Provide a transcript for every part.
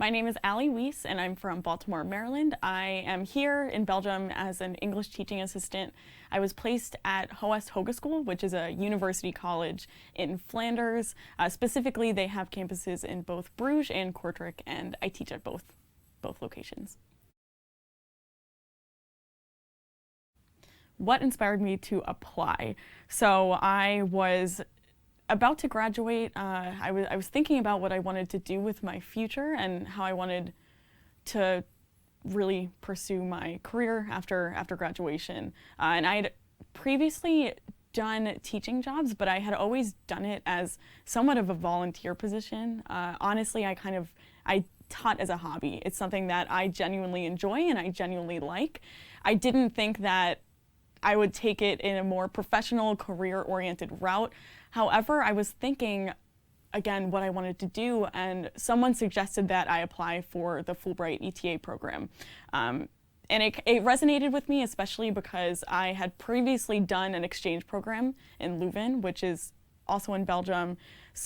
My name is Allie Weis, and I'm from Baltimore, Maryland. I am here in Belgium as an English teaching assistant. I was placed at Howest Hogeschool, which is a university college in Flanders. Specifically, they have campuses in both Brugge and Kortrijk, and I teach at both locations. What inspired me to apply? So I was about to graduate. I was thinking about what I wanted to do with my future and how I wanted to really pursue my career after graduation. And I had previously done teaching jobs, but I had always done it as somewhat of a volunteer position. Honestly, I taught as a hobby. It's something that I genuinely enjoy and I genuinely like. I didn't think that I would take it in a more professional, career-oriented route. However, I was thinking, again, what I wanted to do, and someone suggested that I apply for the Fulbright ETA program. And it resonated with me, especially because I had previously done an exchange program in Leuven, which is also in Belgium.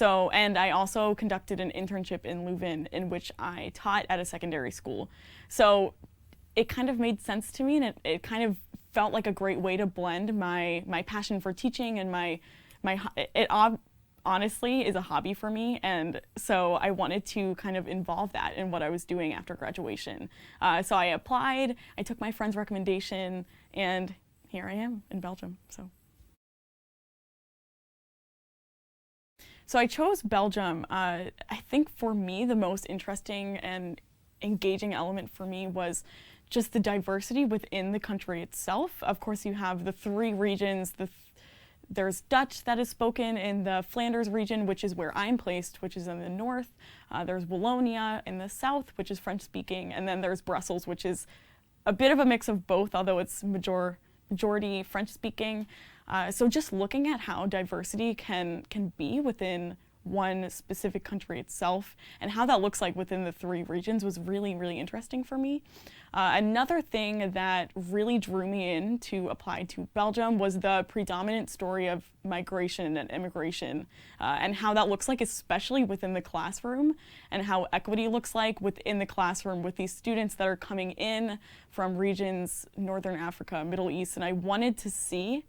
And I also conducted an internship in Leuven in which I taught at a secondary school. So it kind of made sense to me, and it kind of felt like a great way to blend my passion for teaching and it honestly is a hobby for me, and so I wanted to kind of involve that in what I was doing after graduation. So I applied, I took my friend's recommendation, and here I am in Belgium. So I chose Belgium. I think for me the most interesting and engaging element for me was just the diversity within the country itself. Of course, you have the three regions. There's Dutch that is spoken in the Flanders region, which is where I'm placed, which is in the north. There's Wallonia in the south, which is French-speaking, and then there's Brussels, which is a bit of a mix of both, although it's majority French-speaking. So just looking at how diversity can be within one specific country itself and how that looks like within the three regions was really, really interesting for me. Another thing that really drew me in to apply to Belgium was the predominant story of migration and immigration, and how that looks like, especially within the classroom, and how equity looks like within the classroom with these students that are coming in from regions, Northern Africa, Middle East, and I wanted to see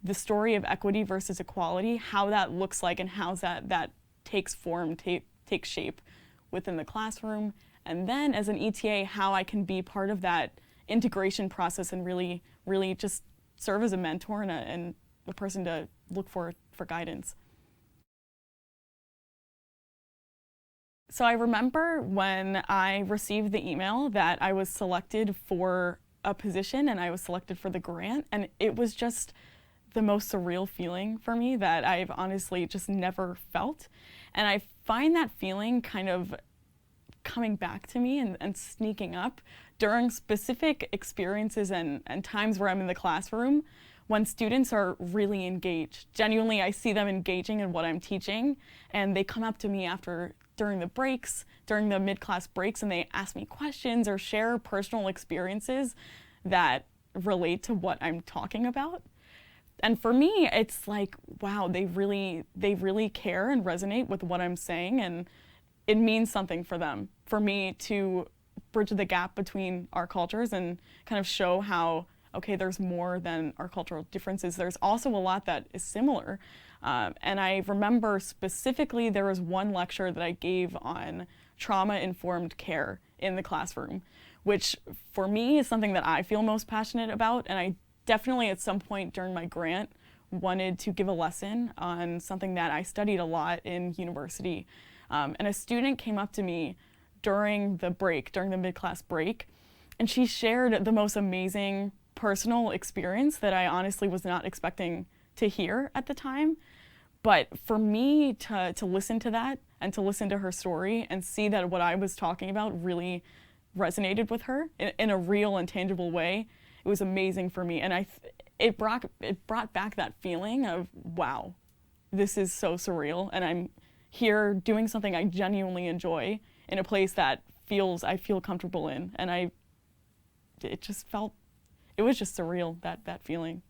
the story of equity versus equality, how that looks like and how that takes form, takes shape within the classroom. And then as an ETA, how I can be part of that integration process and really, really just serve as a mentor and a person to look for guidance. So I remember when I received the email that I was selected for a position and I was selected for the grant, and it was just the most surreal feeling for me that I've honestly just never felt. And I find that feeling kind of coming back to me and sneaking up during specific experiences and times where I'm in the classroom when students are really engaged. Genuinely, I see them engaging in what I'm teaching, and they come up to me during the breaks, during the mid-class breaks, and they ask me questions or share personal experiences that relate to what I'm talking about. And for me, it's like, wow, they really care and resonate with what I'm saying, and it means something for them, for me to bridge the gap between our cultures and kind of show how, okay, there's more than our cultural differences. There's also a lot that is similar. And I remember specifically there was one lecture that I gave on trauma-informed care in the classroom, which for me is something that I feel most passionate about, and I definitely at some point during my grant wanted to give a lesson on something that I studied a lot in university. And a student came up to me during the mid-class break, and she shared the most amazing personal experience that I honestly was not expecting to hear at the time. But for me to listen to that and to listen to her story and see that what I was talking about really resonated with her in a real and tangible way, it was amazing for me. And it brought back that feeling of, wow, this is so surreal, and I'm here doing something I genuinely enjoy in a place that I feel comfortable in. And it was just surreal, that feeling.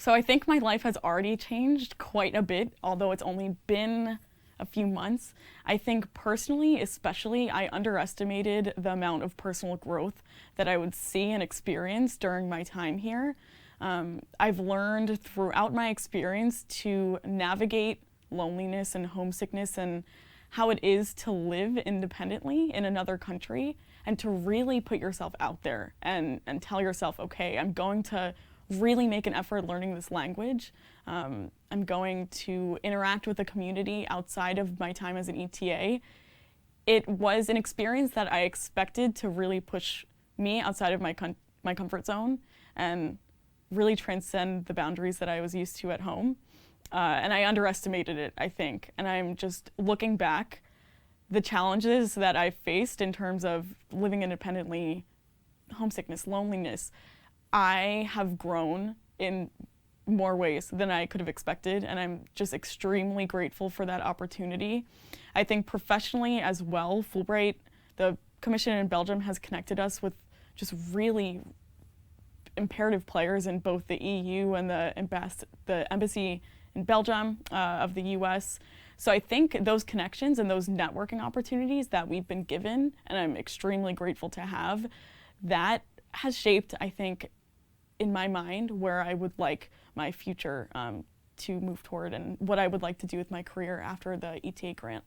So I think my life has already changed quite a bit, although it's only been a few months. I think personally, especially, I underestimated the amount of personal growth that I would see and experience during my time here. I've learned throughout my experience to navigate loneliness and homesickness and how it is to live independently in another country, and to really put yourself out there and tell yourself, okay, I'm going to really make an effort learning this language. I'm going to interact with the community outside of my time as an ETA. It was an experience that I expected to really push me outside of my comfort zone and really transcend the boundaries that I was used to at home. And I underestimated it, I think. And I'm just looking back, the challenges that I faced in terms of living independently, homesickness, loneliness, I have grown in more ways than I could have expected, and I'm just extremely grateful for that opportunity. I think professionally as well, Fulbright, the Commission in Belgium, has connected us with just really imperative players in both the EU and the embassy in Belgium of the US. So I think those connections and those networking opportunities that we've been given, and I'm extremely grateful to have, that has shaped, I think, in my mind where I would like my future to move toward and what I would like to do with my career after the ETA grant.